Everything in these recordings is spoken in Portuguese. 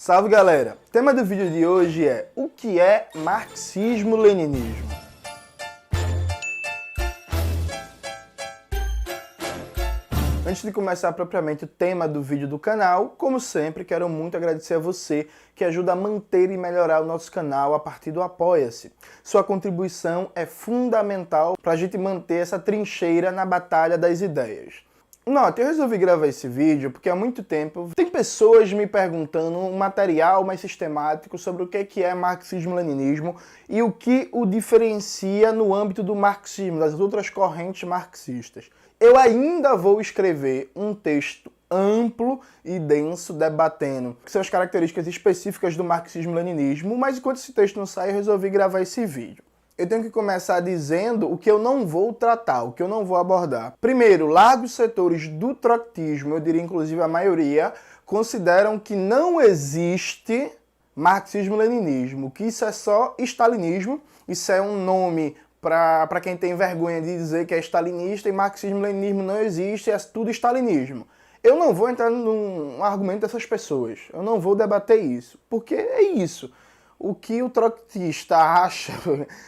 Salve galera! O tema do vídeo de hoje é o que é marxismo-leninismo? Antes de começar propriamente o tema do vídeo do canal, como sempre, quero muito agradecer a você que ajuda a manter e melhorar o nosso canal a partir do Apoia-se. Sua contribuição é fundamental para a gente manter essa trincheira na batalha das ideias. Note, eu resolvi gravar esse vídeo porque há muito tempo tem pessoas me perguntando um material mais sistemático sobre o que é marxismo-leninismo e o que o diferencia no âmbito do marxismo, das outras correntes marxistas. Eu ainda vou escrever um texto amplo e denso debatendo que são as características específicas do marxismo-leninismo, mas enquanto esse texto não sai, eu resolvi gravar esse vídeo. Eu tenho que começar dizendo o que eu não vou tratar, o que eu não vou abordar. Primeiro, largos setores do trotskismo, eu diria inclusive a maioria, consideram que não existe marxismo-leninismo, que isso é só stalinismo, isso é um nome para quem tem vergonha de dizer que é stalinista e marxismo-leninismo não existe, é tudo stalinismo. Eu não vou entrar num argumento dessas pessoas, eu não vou debater isso, porque é isso. O que o trotskista acha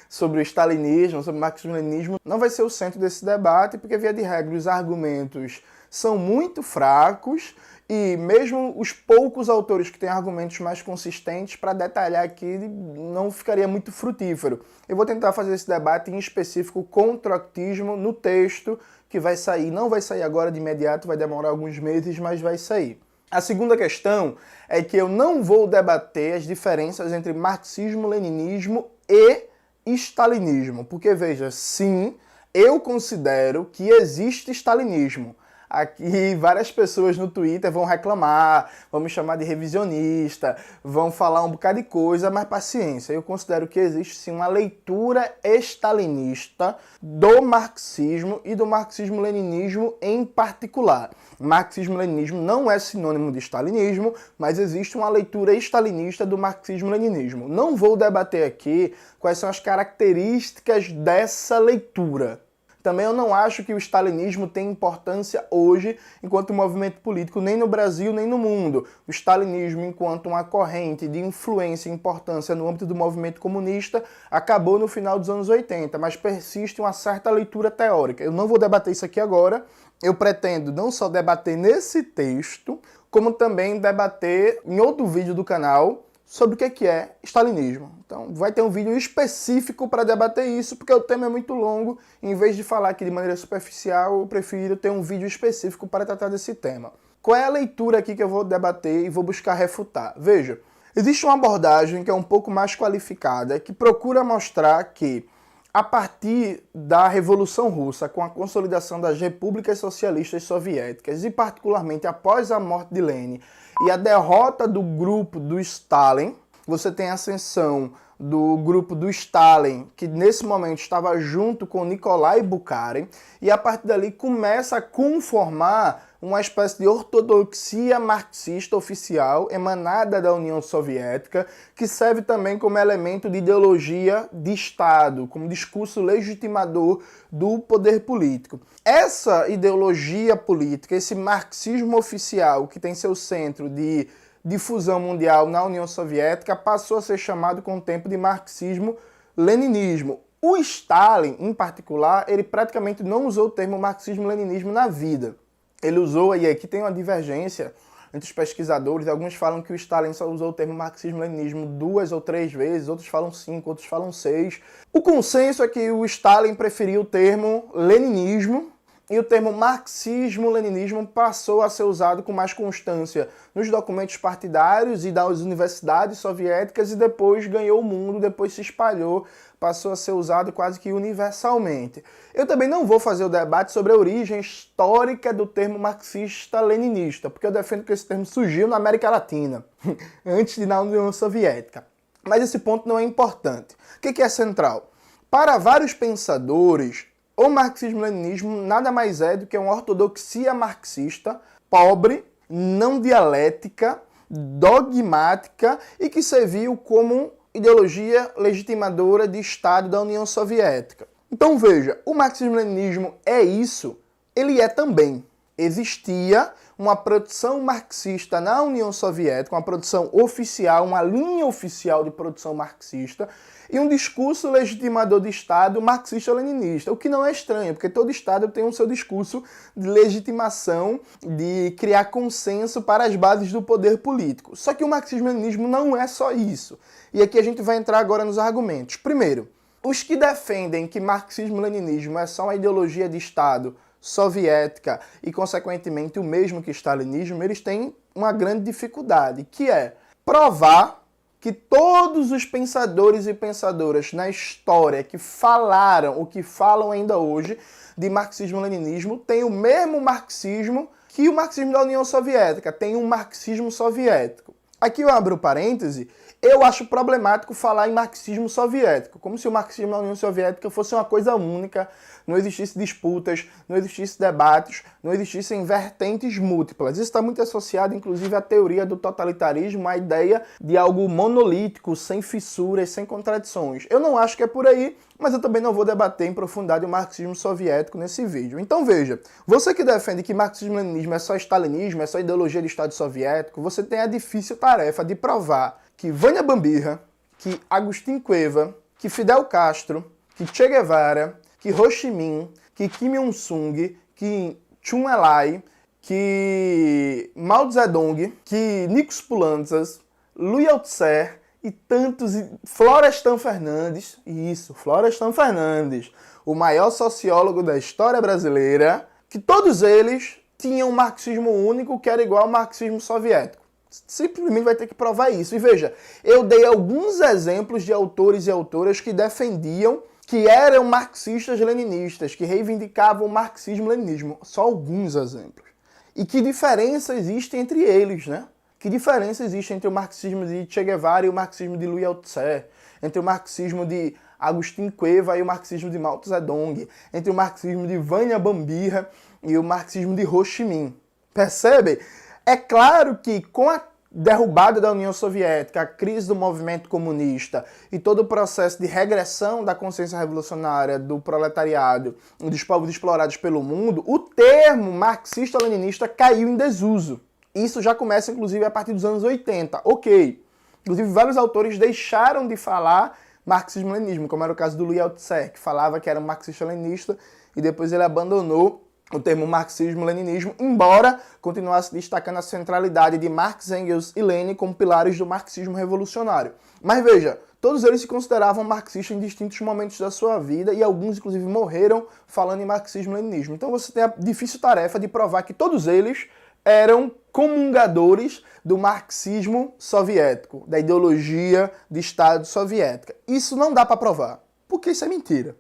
sobre o stalinismo, sobre o marxismo-leninismo, não vai ser o centro desse debate, porque, via de regra, os argumentos são muito fracos e mesmo os poucos autores que têm argumentos mais consistentes, para detalhar aqui, não ficaria muito frutífero. Eu vou tentar fazer esse debate em específico com o trotskismo no texto que vai sair. Não vai sair agora de imediato, vai demorar alguns meses, mas vai sair. A segunda questão é que eu não vou debater as diferenças entre marxismo-leninismo e stalinismo, porque veja, sim, eu considero que existe stalinismo. Aqui várias pessoas no Twitter vão reclamar, vão me chamar de revisionista, vão falar um bocado de coisa, mas paciência, eu considero que existe sim uma leitura stalinista do marxismo e do marxismo-leninismo em particular. Marxismo-leninismo não é sinônimo de stalinismo, mas existe uma leitura stalinista do marxismo-leninismo. Não vou debater aqui quais são as características dessa leitura. Também eu não acho que o stalinismo tem importância hoje enquanto movimento político, nem no Brasil, nem no mundo. O stalinismo, enquanto uma corrente de influência e importância no âmbito do movimento comunista, acabou no final dos anos 80, mas persiste uma certa leitura teórica. Eu não vou debater isso aqui agora. Eu pretendo não só debater nesse texto, como também debater em outro vídeo do canal sobre o que é stalinismo. Então vai ter um vídeo específico para debater isso, porque o tema é muito longo, e em vez de falar aqui de maneira superficial, eu prefiro ter um vídeo específico para tratar desse tema. Qual é a leitura aqui que eu vou debater e vou buscar refutar? Veja, existe uma abordagem que é um pouco mais qualificada, que procura mostrar que, a partir da Revolução Russa, com a consolidação das repúblicas socialistas soviéticas, e particularmente após a morte de Lenin e a derrota do grupo do Stalin, você tem a ascensão do grupo do Stalin, que nesse momento estava junto com Nikolai Bukharin, e a partir dali começa a conformar uma espécie de ortodoxia marxista oficial emanada da União Soviética, que serve também como elemento de ideologia de Estado, como discurso legitimador do poder político. Essa ideologia política, esse marxismo oficial, que tem seu centro de difusão mundial na União Soviética, passou a ser chamado com o tempo de marxismo-leninismo. O Stalin, em particular, ele praticamente não usou o termo marxismo-leninismo na vida. Ele usou, e aqui tem uma divergência entre os pesquisadores, alguns falam que o Stalin só usou o termo marxismo-leninismo 2 ou 3 vezes, outros falam 5, outros falam 6. O consenso é que o Stalin preferiu o termo leninismo, e o termo marxismo-leninismo passou a ser usado com mais constância nos documentos partidários e das universidades soviéticas, e depois ganhou o mundo, depois se espalhou, passou a ser usado quase que universalmente. Eu também não vou fazer o debate sobre a origem histórica do termo marxista-leninista, porque eu defendo que esse termo surgiu na América Latina, antes de na União Soviética. Mas esse ponto não é importante. O que é central? Para vários pensadores, o marxismo-leninismo nada mais é do que uma ortodoxia marxista, pobre, não dialética, dogmática e que serviu como ideologia legitimadora de Estado da União Soviética. Então veja, o marxismo-leninismo é isso? Ele é também. existia uma produção marxista na União Soviética, uma produção oficial, uma linha oficial de produção marxista, e um discurso legitimador de Estado marxista-leninista, o que não é estranho, porque todo Estado tem o seu discurso de legitimação, de criar consenso para as bases do poder político. Só que o marxismo-leninismo não é só isso. E aqui a gente vai entrar agora nos argumentos. Primeiro, os que defendem que marxismo-leninismo é só uma ideologia de Estado soviética e, consequentemente, o mesmo que stalinismo, eles têm uma grande dificuldade, que é provar que todos os pensadores e pensadoras na história que falaram, ou que falam ainda hoje, de marxismo-leninismo, têm o mesmo marxismo que o marxismo da União Soviética, tem um marxismo soviético. Aqui eu abro parêntese, eu acho problemático falar em marxismo soviético, como se o marxismo da União Soviética fosse uma coisa única, não existisse disputas, não existisse debates, não existissem vertentes múltiplas. Isso está muito associado, inclusive, à teoria do totalitarismo, à ideia de algo monolítico, sem fissuras, sem contradições. Eu não acho que é por aí, mas eu também não vou debater em profundidade o marxismo soviético nesse vídeo. Então veja, você que defende que marxismo-leninismo é só stalinismo, é só ideologia de Estado soviético, você tem a difícil tarefa de provar que Vânia Bambirra, que Agustín Cueva, que Fidel Castro, que Che Guevara, que Ho Chi Minh, que Kim Il-sung, que Chun Lai, que Mao Zedong, que Nikos Poulantzas, Liu Yao-tse e tantos... Florestan Fernandes, isso, Florestan Fernandes, o maior sociólogo da história brasileira, que todos eles tinham um marxismo único que era igual ao marxismo soviético. Simplesmente vai ter que provar isso. E veja, eu dei alguns exemplos de autores e autoras que defendiam que eram marxistas-leninistas, que reivindicavam o marxismo-leninismo. Só alguns exemplos. E que diferença existe entre eles, né? Que diferença existe entre o marxismo de Che Guevara e o marxismo de Liu Yao-tse? Entre o marxismo de Agustín Cueva e o marxismo de Mao Zedong? Entre o marxismo de Vânia Bambirra e o marxismo de Ho Chi Minh? Percebe? É claro que com a derrubada da União Soviética, a crise do movimento comunista e todo o processo de regressão da consciência revolucionária do proletariado e dos povos explorados pelo mundo, o termo marxista-leninista caiu em desuso. Isso já começa, inclusive, a partir dos anos 80. Ok. Inclusive, vários autores deixaram de falar marxismo-leninismo, como era o caso do Liu Yao-tse, que falava que era um marxista-leninista e depois ele abandonou o termo marxismo-leninismo, embora continuasse destacando a centralidade de Marx, Engels e Lenin como pilares do marxismo revolucionário. Mas veja, todos eles se consideravam marxistas em distintos momentos da sua vida e alguns, inclusive, morreram falando em marxismo-leninismo. Então você tem a difícil tarefa de provar que todos eles eram comungadores do marxismo soviético, da ideologia de Estado soviética. Isso não dá para provar, porque isso é mentira.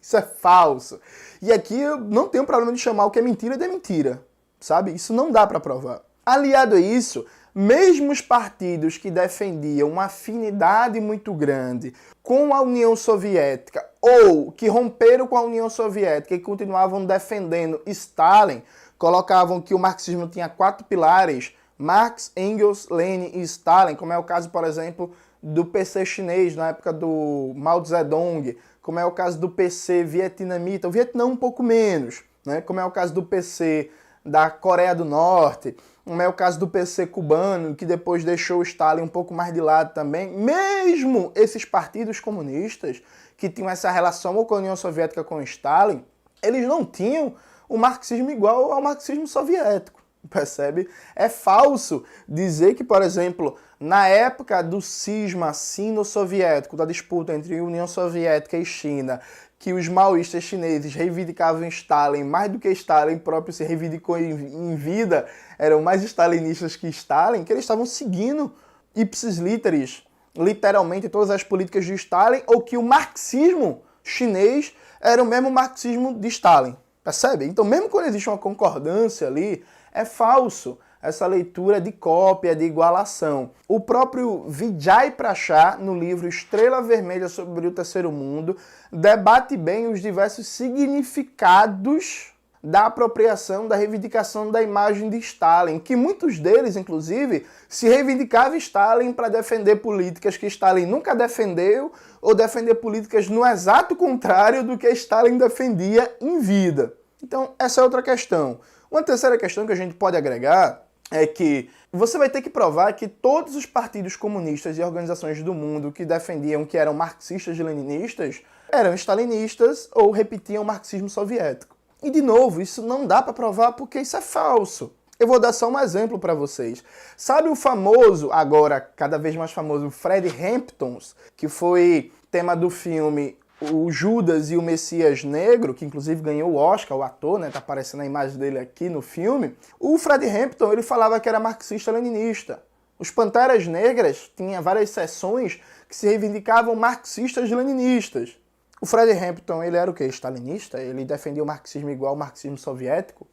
Isso é falso. E aqui eu não tenho problema de chamar o que é mentira de mentira, sabe? Isso não dá para provar. Aliado a isso, mesmo os partidos que defendiam uma afinidade muito grande com a União Soviética ou que romperam com a União Soviética e continuavam defendendo Stalin, colocavam que o marxismo tinha 4 pilares, Marx, Engels, Lenin e Stalin, como é o caso, por exemplo, do PC chinês na época do Mao Zedong, como é o caso do PC vietnamita, o Vietnã um pouco menos, né? Como é o caso do PC da Coreia do Norte, como é o caso do PC cubano, que depois deixou o Stalin um pouco mais de lado também. Mesmo esses partidos comunistas, que tinham essa relação ou com a União Soviética ou com o Stalin, eles não tinham o marxismo igual ao marxismo soviético. Percebe? É falso dizer que, por exemplo, na época do cisma sino-soviético, da disputa entre União Soviética e China, que os maoístas chineses reivindicavam Stalin mais do que Stalin próprio se reivindicou em vida, eram mais stalinistas que Stalin, que eles estavam seguindo ipsis literis, literalmente, todas as políticas de Stalin, ou que o marxismo chinês era o mesmo marxismo de Stalin. Percebe? Então, mesmo quando existe uma concordância ali, é falso essa leitura de cópia, de igualação. O próprio Vijay Prachar, no livro Estrela Vermelha sobre o Terceiro Mundo, debate bem os diversos significados da apropriação, da reivindicação da imagem de Stalin, que muitos deles, inclusive, se reivindicavam Stalin para defender políticas que Stalin nunca defendeu, ou defender políticas no exato contrário do que Stalin defendia em vida. Então, essa é outra questão. Uma terceira questão que a gente pode agregar é que você vai ter que provar que todos os partidos comunistas e organizações do mundo que defendiam que eram marxistas e leninistas eram stalinistas ou repetiam o marxismo soviético. E, de novo, isso não dá para provar porque isso é falso. Eu vou dar só um exemplo para vocês. Sabe o famoso, agora cada vez mais famoso, Fred Hamptons, que foi tema do filme O Judas e o Messias Negro, que inclusive ganhou o Oscar, o ator, né? Tá aparecendo a imagem dele aqui no filme. O Fred Hampton, ele falava que era marxista-leninista. Os Panteras Negras tinham várias seções que se reivindicavam marxistas-leninistas. O Fred Hampton, ele era o quê? Stalinista? Ele defendia o marxismo igual ao marxismo soviético?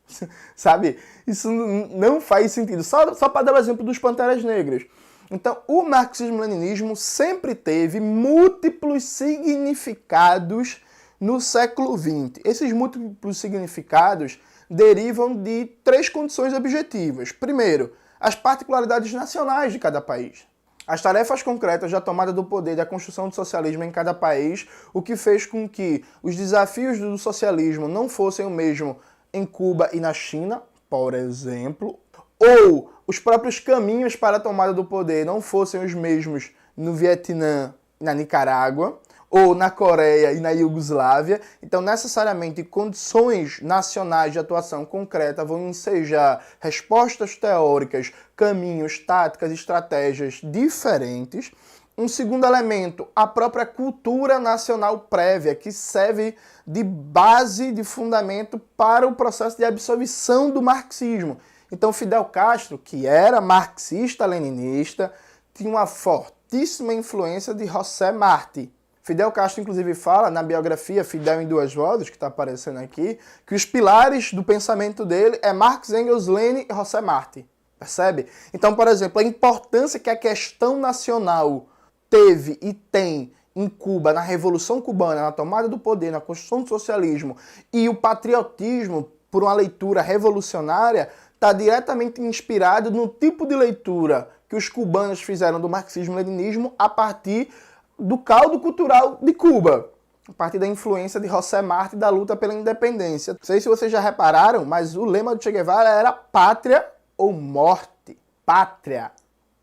Sabe? Isso não faz sentido. Só para dar o exemplo dos Panteras Negras. Então, o marxismo-leninismo sempre teve múltiplos significados no século XX. Esses múltiplos significados derivam de três condições objetivas. Primeiro, as particularidades nacionais de cada país. As tarefas concretas da tomada do poder e da construção do socialismo em cada país, o que fez com que os desafios do socialismo não fossem o mesmo em Cuba e na China, por exemplo, ou os próprios caminhos para a tomada do poder não fossem os mesmos no Vietnã e na Nicarágua, ou na Coreia e na Iugoslávia. Então, necessariamente, condições nacionais de atuação concreta vão ensejar respostas teóricas, caminhos, táticas, estratégias diferentes. Um segundo elemento, a própria cultura nacional prévia, que serve de base, de fundamento para o processo de absorção do marxismo. Então, Fidel Castro, que era marxista-leninista, tinha uma fortíssima influência de José Martí. Fidel Castro, inclusive, fala na biografia Fidel em Duas Vozes, que está aparecendo aqui, que os pilares do pensamento dele é Marx, Engels, Lenin e José Martí. Percebe? Então, por exemplo, a importância que a questão nacional teve e tem em Cuba, na Revolução Cubana, na tomada do poder, na construção do socialismo, e o patriotismo, por uma leitura revolucionária, está diretamente inspirado no tipo de leitura que os cubanos fizeram do marxismo-leninismo a partir do caldo cultural de Cuba, a partir da influência de José Martí da luta pela independência. Não sei se vocês já repararam, mas o lema do Che Guevara era pátria ou morte. Pátria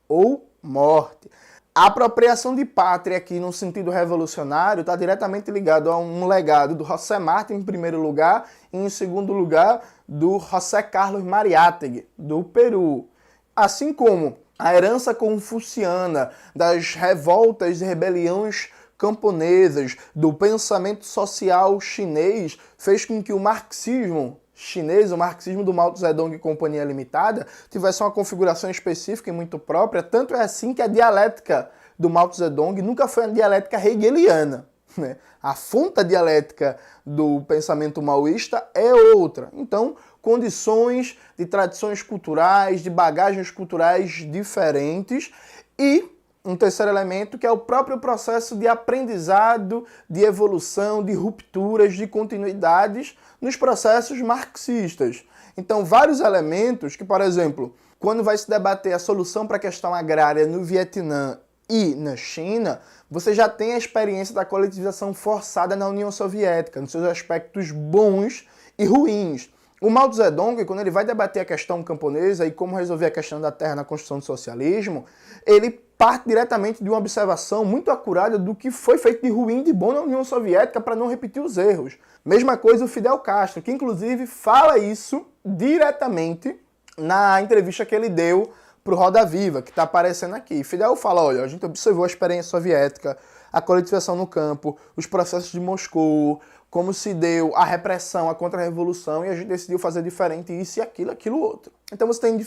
ou morte. A apropriação de pátria aqui no sentido revolucionário está diretamente ligado a um legado do José Martí em primeiro lugar e em segundo lugar do José Carlos Mariátegui, do Peru. Assim como a herança confuciana das revoltas e rebeliões camponesas, do pensamento social chinês, fez com que o marxismo chinês, o marxismo do Mao Zedong e Companhia Limitada, tivesse uma configuração específica e muito própria. Tanto é assim que a dialética do Mao Zedong nunca foi uma dialética hegeliana, né? A fonte dialética do pensamento maoísta é outra. Então, condições de tradições culturais, de bagagens culturais diferentes e um terceiro elemento que é o próprio processo de aprendizado, de evolução, de rupturas, de continuidades nos processos marxistas. Então, vários elementos que, por exemplo, quando vai se debater a solução para a questão agrária no Vietnã e na China, você já tem a experiência da coletivização forçada na União Soviética, nos seus aspectos bons e ruins. O Mao Zedong, quando ele vai debater a questão camponesa e como resolver a questão da terra na construção do socialismo, ele parte diretamente de uma observação muito acurada do que foi feito de ruim e de bom na União Soviética para não repetir os erros. Mesma coisa o Fidel Castro, que inclusive fala isso diretamente na entrevista que ele deu para o Roda Viva, que está aparecendo aqui. Fidel fala, olha, a gente observou a experiência soviética, a coletivização no campo, os processos de Moscou, como se deu a repressão, a contra-revolução, e a gente decidiu fazer diferente isso e aquilo outro. Então você tem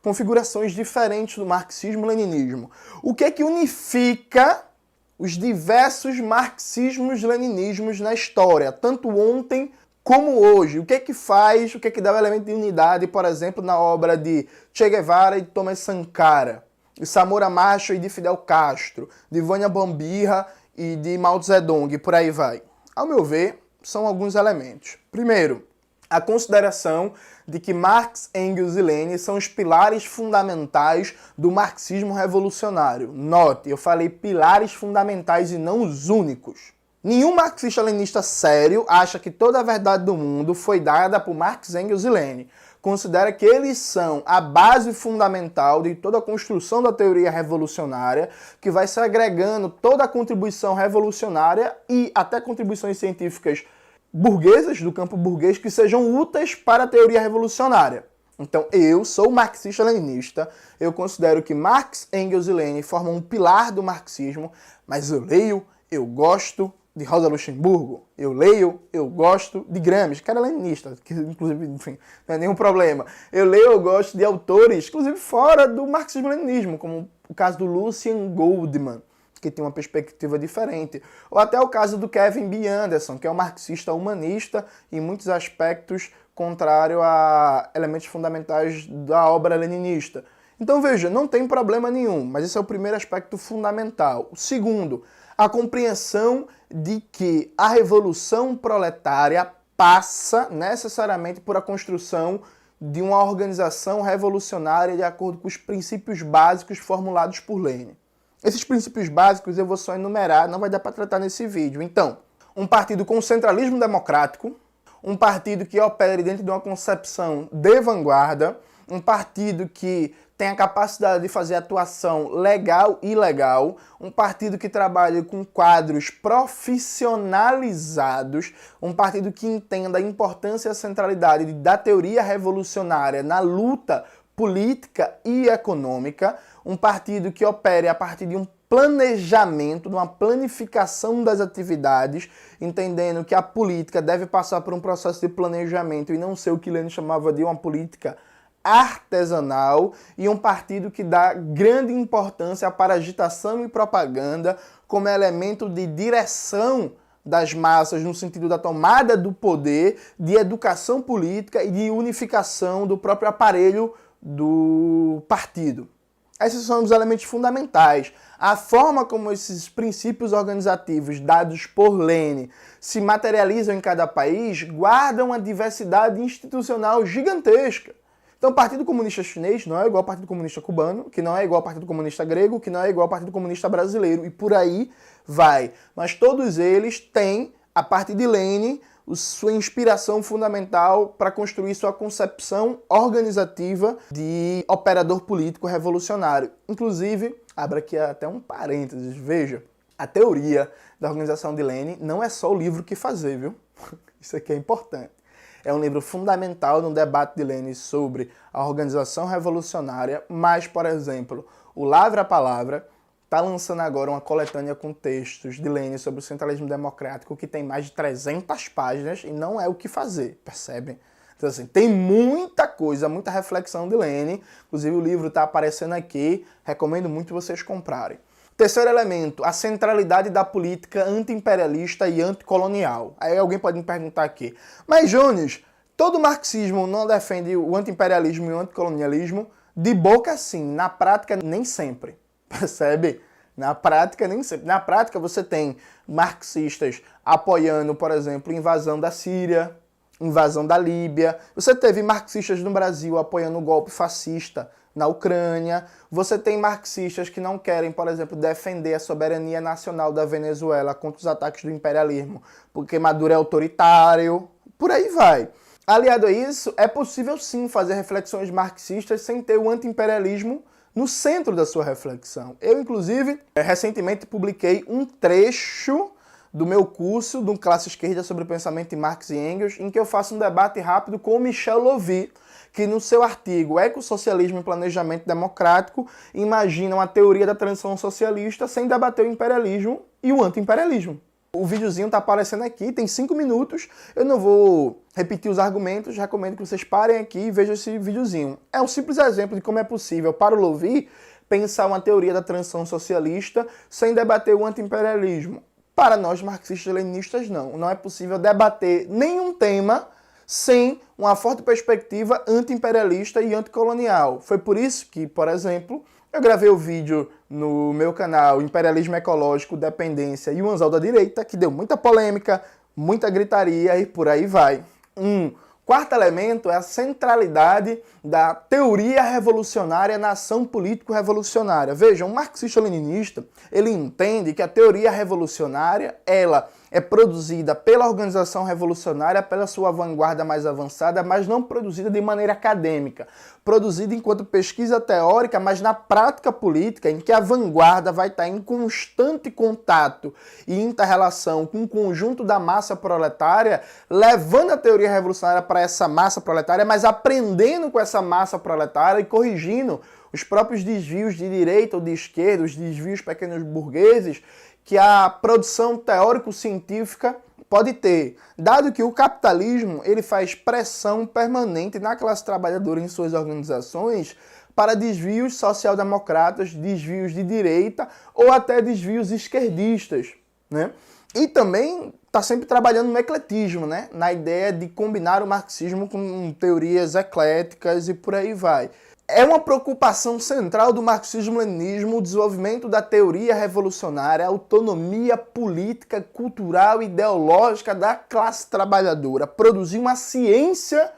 configurações diferentes do marxismo-leninismo. O que é que unifica os diversos marxismos-leninismos na história, tanto ontem como hoje? O que é que faz, o que é que dá o elemento de unidade, por exemplo, na obra de Che Guevara e Thomas Sankara, de Samora Machel e de Fidel Castro, de Vânia Bambirra e de Mao Zedong, por aí vai? Ao meu ver, são alguns elementos. Primeiro, a consideração de que Marx, Engels e Lenin são os pilares fundamentais do marxismo revolucionário. Note, eu falei pilares fundamentais e não os únicos. Nenhum marxista-leninista sério acha que toda a verdade do mundo foi dada por Marx, Engels e Lenin. considera que eles são a base fundamental de toda a construção da teoria revolucionária, que vai se agregando toda a contribuição revolucionária e até contribuições científicas burguesas, do campo burguês, que sejam úteis para a teoria revolucionária. Então, eu sou marxista-leninista, eu considero que Marx, Engels e Lenin formam um pilar do marxismo, mas eu leio, eu gosto de Rosa Luxemburgo, eu leio, eu gosto de Gramsci, que era leninista, que inclusive, enfim, não é nenhum problema. Eu leio, eu gosto de autores, inclusive fora do marxismo-leninismo, como o caso do Lucien Goldman, que tem uma perspectiva diferente. Ou até o caso do Kevin B. Anderson, que é um marxista humanista, em muitos aspectos contrário a elementos fundamentais da obra leninista. Então veja, não tem problema nenhum, mas esse é o primeiro aspecto fundamental. O segundo, a compreensão de que a revolução proletária passa necessariamente por a construção de uma organização revolucionária de acordo com os princípios básicos formulados por Lenin. Esses princípios básicos eu vou só enumerar, não vai dar para tratar nesse vídeo. Então, um partido com centralismo democrático, um partido que opere dentro de uma concepção de vanguarda, um partido que tem a capacidade de fazer atuação legal e ilegal, um partido que trabalha com quadros profissionalizados, um partido que entenda a importância e a centralidade da teoria revolucionária na luta política e econômica, um partido que opere a partir de um planejamento, de uma planificação das atividades, entendendo que a política deve passar por um processo de planejamento e não ser o que Lenin chamava de uma política artesanal, e um partido que dá grande importância para agitação e propaganda como elemento de direção das massas no sentido da tomada do poder, de educação política e de unificação do próprio aparelho do partido. Esses são os elementos fundamentais. A forma como esses princípios organizativos dados por Lenin se materializam em cada país guardam uma diversidade institucional gigantesca. Então o Partido Comunista Chinês não é igual ao Partido Comunista Cubano, que não é igual ao Partido Comunista Grego, que não é igual ao Partido Comunista Brasileiro, e por aí vai. Mas todos eles têm, a partir de Lenin, sua inspiração fundamental para construir sua concepção organizativa de operador político revolucionário. Inclusive, abra aqui até um parênteses, veja, a teoria da organização de Lenin não é só o livro que fazer, viu? Isso aqui é importante. É um livro fundamental no debate de Lenin sobre a organização revolucionária, mas, por exemplo, o Lavra a Palavra está lançando agora uma coletânea com textos de Lenin sobre o centralismo democrático que tem mais de 300 páginas e não é o que fazer, percebem? Então, assim, tem muita coisa, muita reflexão de Lenin, inclusive o livro está aparecendo aqui, recomendo muito vocês comprarem. Terceiro elemento, a centralidade da política anti-imperialista e anticolonial. Aí alguém pode me perguntar aqui, mas Jones, todo marxismo não defende o anti-imperialismo e o anticolonialismo? De boca sim, na prática nem sempre. Percebe? Na prática, nem sempre. Na prática, você tem marxistas apoiando, por exemplo, a invasão da Síria, invasão da Líbia. Você teve marxistas no Brasil apoiando o golpe fascista na Ucrânia. Você tem marxistas que não querem, por exemplo, defender a soberania nacional da Venezuela contra os ataques do imperialismo, porque Maduro é autoritário. Por aí vai. Aliado a isso, é possível sim fazer reflexões marxistas sem ter o anti-imperialismo no centro da sua reflexão. Eu, inclusive, recentemente publiquei um trecho do meu curso do Classe Esquerda sobre o pensamento de Marx e Engels, em que eu faço um debate rápido com o Michel Lovy, que no seu artigo Ecossocialismo e Planejamento Democrático imagina uma teoria da transição socialista sem debater o imperialismo e o anti-imperialismo. O videozinho está aparecendo aqui, tem 5 minutos, eu não vou repetir os argumentos, recomendo que vocês parem aqui e vejam esse videozinho. É um simples exemplo de como é possível para o Lovy pensar uma teoria da transição socialista sem debater o anti-imperialismo. Para nós marxistas-leninistas não é possível debater nenhum tema sem uma forte perspectiva anti-imperialista e anticolonial. Foi por isso que, por exemplo, eu gravei o vídeo no meu canal Imperialismo Ecológico, Dependência e o Anzol da Direita, que deu muita polêmica, muita gritaria e por aí vai. Quarto elemento é a centralidade da teoria revolucionária na ação político-revolucionária. Veja, um marxista-leninista, ele entende que a teoria revolucionária, ela é produzida pela organização revolucionária, pela sua vanguarda mais avançada, mas não produzida de maneira acadêmica. Produzida enquanto pesquisa teórica, mas na prática política, em que a vanguarda vai estar em constante contato e inter-relação com o conjunto da massa proletária, levando a teoria revolucionária para essa massa proletária, mas aprendendo com essa massa proletária e corrigindo os próprios desvios de direita ou de esquerda, os desvios pequenos burgueses, que a produção teórico-científica pode ter, dado que o capitalismo ele faz pressão permanente na classe trabalhadora em suas organizações para desvios social-democratas, desvios de direita ou até desvios esquerdistas, né? E também está sempre trabalhando no ecletismo, né? Na ideia de combinar o marxismo com teorias ecléticas e por aí vai. É uma preocupação central do marxismo-leninismo o desenvolvimento da teoria revolucionária, a autonomia política, cultural e ideológica da classe trabalhadora, produzir uma ciência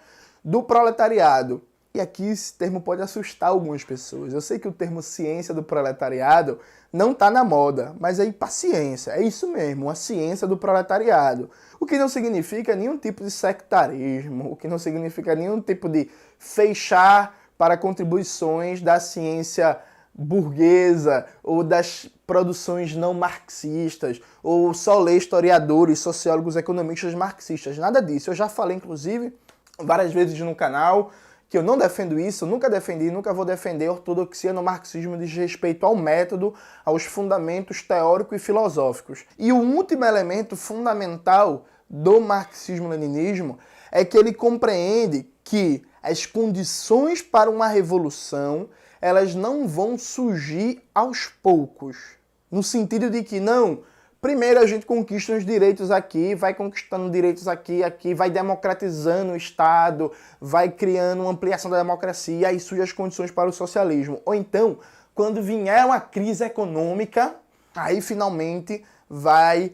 do proletariado. E aqui esse termo pode assustar algumas pessoas. Eu sei que o termo ciência do proletariado não está na moda, mas aí paciência, é isso mesmo, uma ciência do proletariado. O que não significa nenhum tipo de sectarismo, o que não significa nenhum tipo de fechar para contribuições da ciência burguesa ou das produções não marxistas, ou só ler historiadores, sociólogos, economistas marxistas. Nada disso. Eu já falei, inclusive, várias vezes no canal que eu não defendo isso, eu nunca defendi, nunca vou defender a ortodoxia no marxismo de respeito ao método, aos fundamentos teóricos e filosóficos. E o último elemento fundamental do marxismo-leninismo é que ele compreende que as condições para uma revolução, elas não vão surgir aos poucos. No sentido de que, não, primeiro a gente conquista os direitos aqui, vai conquistando direitos aqui, vai democratizando o Estado, vai criando uma ampliação da democracia, aí surgem as condições para o socialismo. Ou então, quando vier uma crise econômica, aí finalmente vai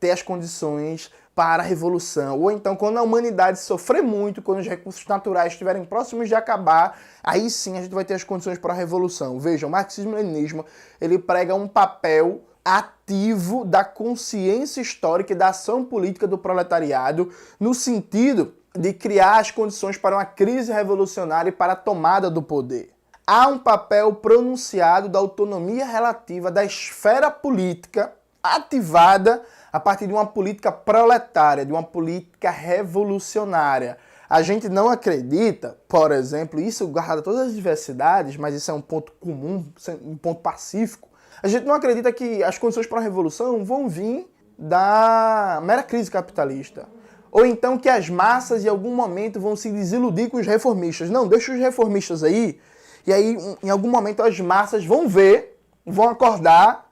ter as condições para a revolução. Ou então, quando a humanidade sofrer muito, quando os recursos naturais estiverem próximos de acabar, aí sim a gente vai ter as condições para a revolução. Veja, o marxismo-leninismo, ele prega um papel ativo da consciência histórica e da ação política do proletariado, no sentido de criar as condições para uma crise revolucionária e para a tomada do poder. Há um papel pronunciado da autonomia relativa da esfera política ativada a partir de uma política proletária, de uma política revolucionária. A gente não acredita, por exemplo, isso guarda todas as diversidades, mas isso é um ponto comum, um ponto pacífico. A gente não acredita que as condições para a revolução vão vir da mera crise capitalista. Ou então que as massas em algum momento vão se desiludir com os reformistas. Não, deixa os reformistas aí, e aí em algum momento as massas vão ver, vão acordar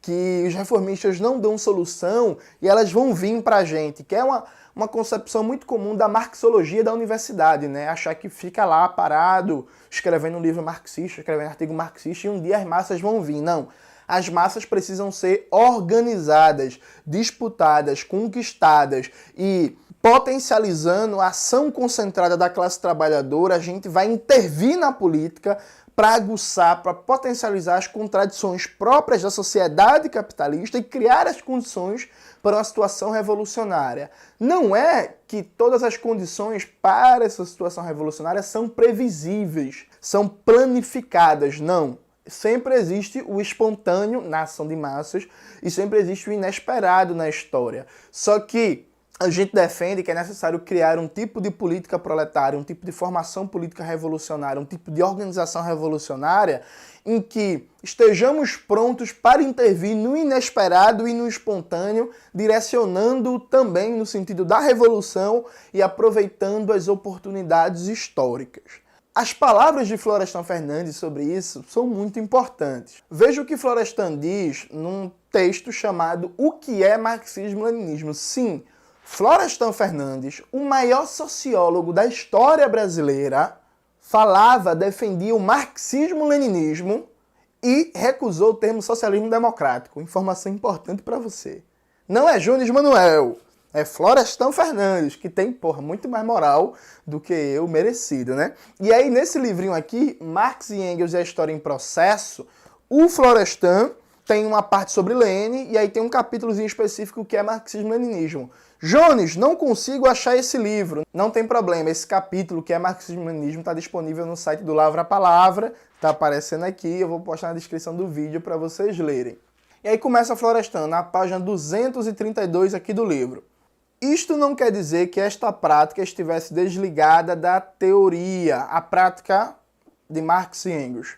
que os reformistas não dão solução e elas vão vir para a gente, que é uma concepção muito comum da marxologia da universidade, né? Achar que fica lá parado, escrevendo um livro marxista, escrevendo artigo marxista, e um dia as massas vão vir. Não. As massas precisam ser organizadas, disputadas, conquistadas e potencializando a ação concentrada da classe trabalhadora, a gente vai intervir na política para aguçar, para potencializar as contradições próprias da sociedade capitalista e criar as condições para uma situação revolucionária. Não é que todas as condições para essa situação revolucionária são previsíveis, são planificadas, não. Sempre existe o espontâneo na ação de massas e sempre existe o inesperado na história. Só que a gente defende que é necessário criar um tipo de política proletária, um tipo de formação política revolucionária, um tipo de organização revolucionária em que estejamos prontos para intervir no inesperado e no espontâneo, direcionando também no sentido da revolução e aproveitando as oportunidades históricas. As palavras de Florestan Fernandes sobre isso são muito importantes. Veja o que Florestan diz num texto chamado O que é Marxismo-Leninismo? Sim, Florestan Fernandes, o maior sociólogo da história brasileira, defendia o marxismo-leninismo e recusou o termo socialismo democrático. Informação importante para você. Não é Jones Manuel, é Florestan Fernandes, que tem, muito mais moral do que eu merecido, né? E aí, nesse livrinho aqui, Marx e Engels e a História em Processo, o Florestan tem uma parte sobre Lenin e aí tem um capítulozinho específico que é marxismo-leninismo. Jones, não consigo achar esse livro. Não tem problema, esse capítulo que é marxismo-leninismo está disponível no site do Lavra Palavra, está aparecendo aqui, eu vou postar na descrição do vídeo para vocês lerem. E aí começa Florestan, na página 232 aqui do livro. Isto não quer dizer que esta prática estivesse desligada da teoria, a prática de Marx e Engels,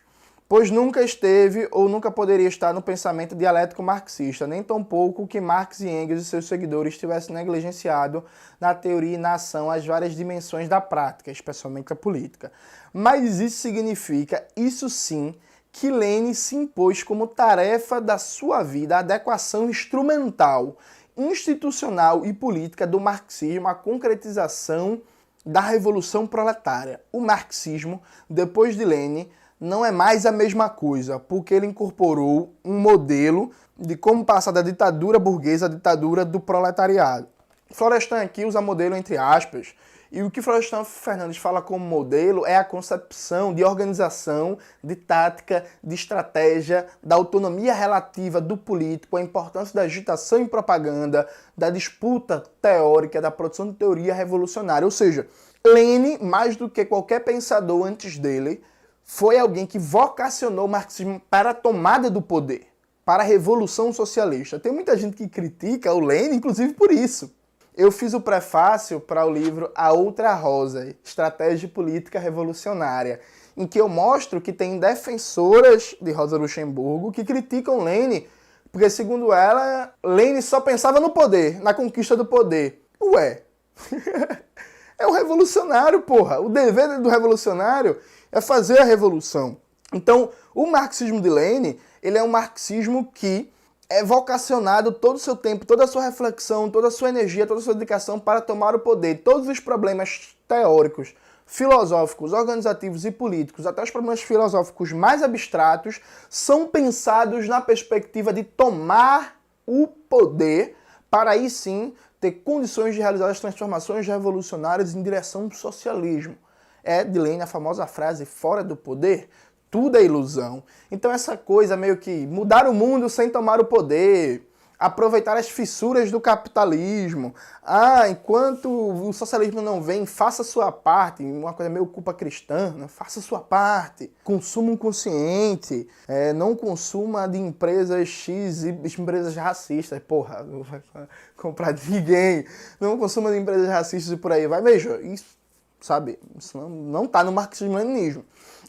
pois nunca esteve ou nunca poderia estar no pensamento dialético marxista, nem tampouco que Marx e Engels e seus seguidores tivessem negligenciado na teoria e na ação as várias dimensões da prática, especialmente a política. Mas isso significa, isso sim, que Lenin se impôs como tarefa da sua vida a adequação instrumental, institucional e política do marxismo à concretização da Revolução Proletária. O marxismo, depois de Lenin, não é mais a mesma coisa, porque ele incorporou um modelo de como passar da ditadura burguesa à ditadura do proletariado. Florestan aqui usa modelo entre aspas, e o que Florestan Fernandes fala como modelo é a concepção de organização, de tática, de estratégia, da autonomia relativa do político, a importância da agitação e propaganda, da disputa teórica, da produção de teoria revolucionária. Ou seja, Lenin, mais do que qualquer pensador antes dele, foi alguém que vocacionou o marxismo para a tomada do poder, para a revolução socialista. Tem muita gente que critica o Lenin, inclusive por isso. Eu fiz o prefácio para o livro A Outra Rosa, Estratégia Política Revolucionária, em que eu mostro que tem defensoras de Rosa Luxemburgo que criticam Lenin, porque, segundo ela, Lenin só pensava no poder, na conquista do poder. Ué, é o revolucionário, porra. O dever do revolucionário é fazer a revolução. Então, o marxismo de Lenin, ele é um marxismo que é vocacionado todo o seu tempo, toda a sua reflexão, toda a sua energia, toda a sua dedicação para tomar o poder. Todos os problemas teóricos, filosóficos, organizativos e políticos, até os problemas filosóficos mais abstratos, são pensados na perspectiva de tomar o poder para aí sim ter condições de realizar as transformações revolucionárias em direção ao socialismo. É de Lenin a famosa frase, fora do poder, tudo é ilusão. Então essa coisa meio que mudar o mundo sem tomar o poder, aproveitar as fissuras do capitalismo, enquanto o socialismo não vem, faça sua parte, uma coisa meio culpa cristã, né? Faça sua parte, consumo consciente, não consuma de empresas X e empresas racistas, porra, não vai comprar de ninguém, não consuma de empresas racistas e por aí vai, veja, isso, sabe, isso não está no marxismo-leninismo.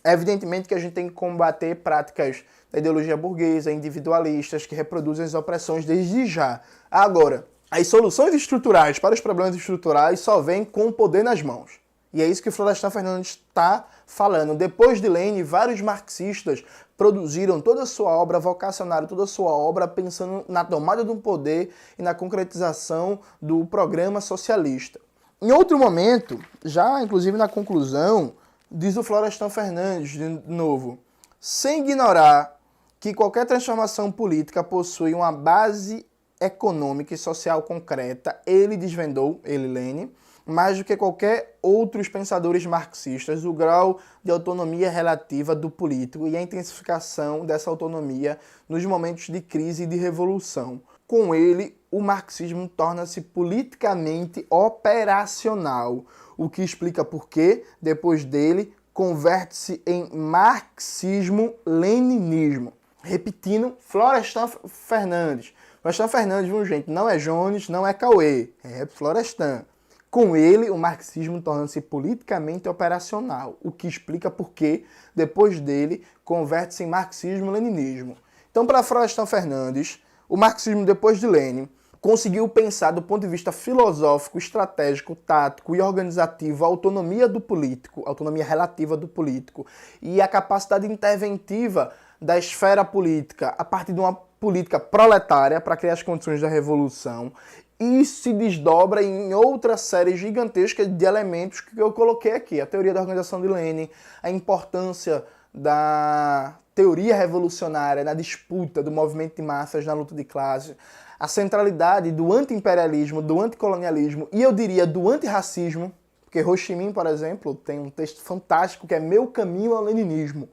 Evidentemente que a gente tem que combater práticas da ideologia burguesa, individualistas, que reproduzem as opressões desde já. Agora, as soluções estruturais para os problemas estruturais só vêm com o poder nas mãos. E é isso que Florestan Fernandes está falando. Depois de Lenin, vários marxistas produziram toda a sua obra, vocacionaram toda a sua obra pensando na tomada do poder e na concretização do programa socialista. Em outro momento, já inclusive na conclusão, diz o Florestan Fernandes, de novo, sem ignorar que qualquer transformação política possui uma base econômica e social concreta, ele desvendou, Lenin, mais do que qualquer outros pensadores marxistas, o grau de autonomia relativa do político e a intensificação dessa autonomia nos momentos de crise e de revolução. Com ele, o marxismo torna-se politicamente operacional, o que explica por que, depois dele, converte-se em marxismo-leninismo. Repetindo, Florestan Fernandes. Florestan Fernandes, viu, gente? Não é Jones, não é Cauê, é Florestan. Com ele, o marxismo torna-se politicamente operacional, o que explica por que, depois dele, converte-se em marxismo-leninismo. Então, para Florestan Fernandes, o marxismo, depois de Lenin, conseguiu pensar do ponto de vista filosófico, estratégico, tático e organizativo a autonomia do político, a autonomia relativa do político e a capacidade interventiva da esfera política a partir de uma política proletária para criar as condições da revolução. E se desdobra em outra série gigantesca de elementos que eu coloquei aqui. A teoria da organização de Lenin, a importância da teoria revolucionária na disputa do movimento de massas na luta de classe, a centralidade do anti-imperialismo, do anticolonialismo e eu diria do antirracismo, porque Ho Chi Minh, por exemplo, tem um texto fantástico que é Meu Caminho ao Leninismo,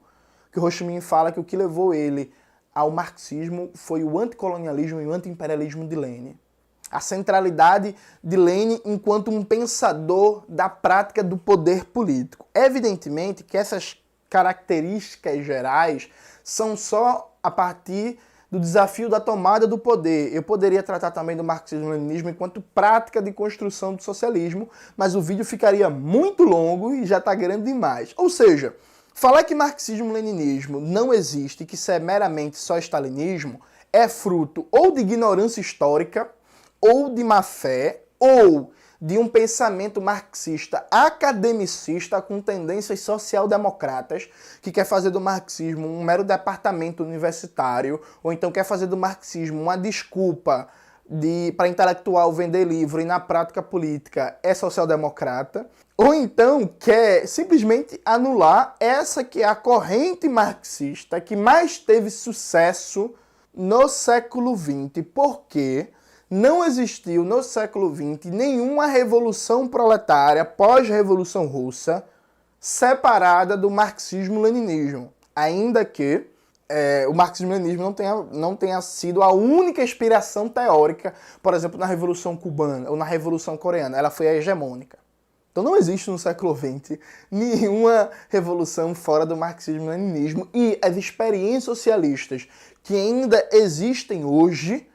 que Ho Chi Minh fala que o que levou ele ao marxismo foi o anticolonialismo e o antiimperialismo de Lênin. A centralidade de Lênin enquanto um pensador da prática do poder político. Evidentemente que essas características gerais são só a partir do desafio da tomada do poder. Eu poderia tratar também do marxismo-leninismo enquanto prática de construção do socialismo, mas o vídeo ficaria muito longo e já está grande demais. Ou seja, falar que marxismo-leninismo não existe e que isso é meramente só stalinismo é fruto ou de ignorância histórica, ou de má fé, ou de um pensamento marxista academicista com tendências social-democratas, que quer fazer do marxismo um mero departamento universitário, ou então quer fazer do marxismo uma desculpa para intelectual vender livro e na prática política é social-democrata, ou então quer simplesmente anular essa que é a corrente marxista que mais teve sucesso no século XX, porque não existiu no século XX nenhuma revolução proletária pós-revolução russa separada do marxismo-leninismo, ainda que o marxismo-leninismo não tenha sido a única inspiração teórica, por exemplo, na Revolução Cubana ou na Revolução Coreana. Ela foi a hegemônica. Então não existe no século XX nenhuma revolução fora do marxismo-leninismo, e as experiências socialistas que ainda existem hoje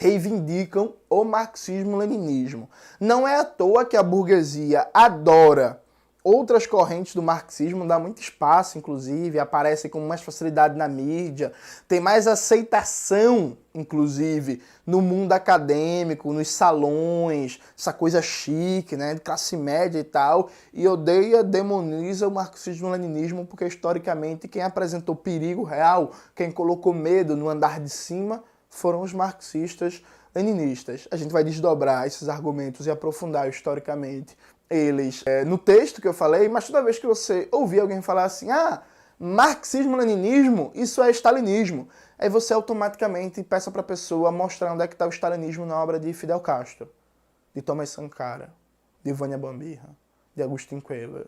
reivindicam o marxismo-leninismo. Não é à toa que a burguesia adora outras correntes do marxismo, dá muito espaço, inclusive, aparecem com mais facilidade na mídia, tem mais aceitação, inclusive, no mundo acadêmico, nos salões, essa coisa chique, né, de classe média e tal, e odeia, demoniza o marxismo-leninismo, porque historicamente quem apresentou perigo real, quem colocou medo no andar de cima, foram os marxistas-leninistas. A gente vai desdobrar esses argumentos e aprofundar historicamente eles no texto que eu falei, mas toda vez que você ouvir alguém falar assim, marxismo-leninismo, isso é stalinismo, aí você automaticamente peça para a pessoa mostrar onde é que está o stalinismo na obra de Fidel Castro, de Thomas Sankara, de Vânia Bambirra, de Agustín Cuellar,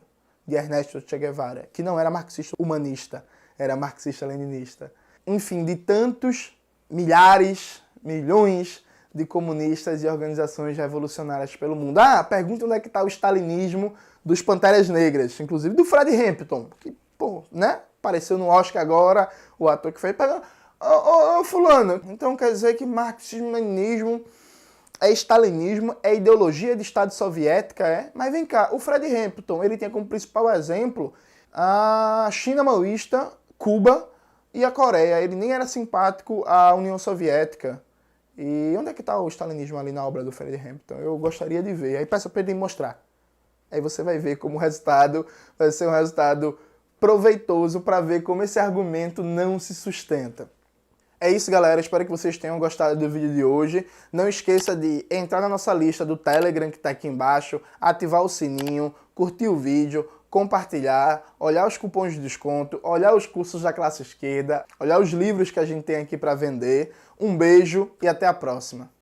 de Ernesto Che Guevara, que não era marxista-humanista, era marxista-leninista. Enfim, de tantos milhares, milhões de comunistas e organizações revolucionárias pelo mundo. Pergunta onde é que está o stalinismo dos Panteras Negras, inclusive do Fred Hampton, que, apareceu no Oscar agora, o ator que fez, fulano, então quer dizer que marxismo-leninismo é stalinismo, é ideologia de Estado soviética, é? Mas vem cá, o Fred Hampton, ele tinha como principal exemplo a China maoísta, Cuba e a Coreia. Ele nem era simpático à União Soviética. E onde é que está o stalinismo ali na obra do Fred Hampton? Eu gostaria de ver. Aí peça para ele mostrar. Aí você vai ver como o resultado vai ser um resultado proveitoso para ver como esse argumento não se sustenta. É isso, galera. Espero que vocês tenham gostado do vídeo de hoje. Não esqueça de entrar na nossa lista do Telegram que está aqui embaixo, ativar o sininho, curtir o vídeo, compartilhar, olhar os cupons de desconto, olhar os cursos da classe esquerda, olhar os livros que a gente tem aqui para vender. Um beijo e até a próxima.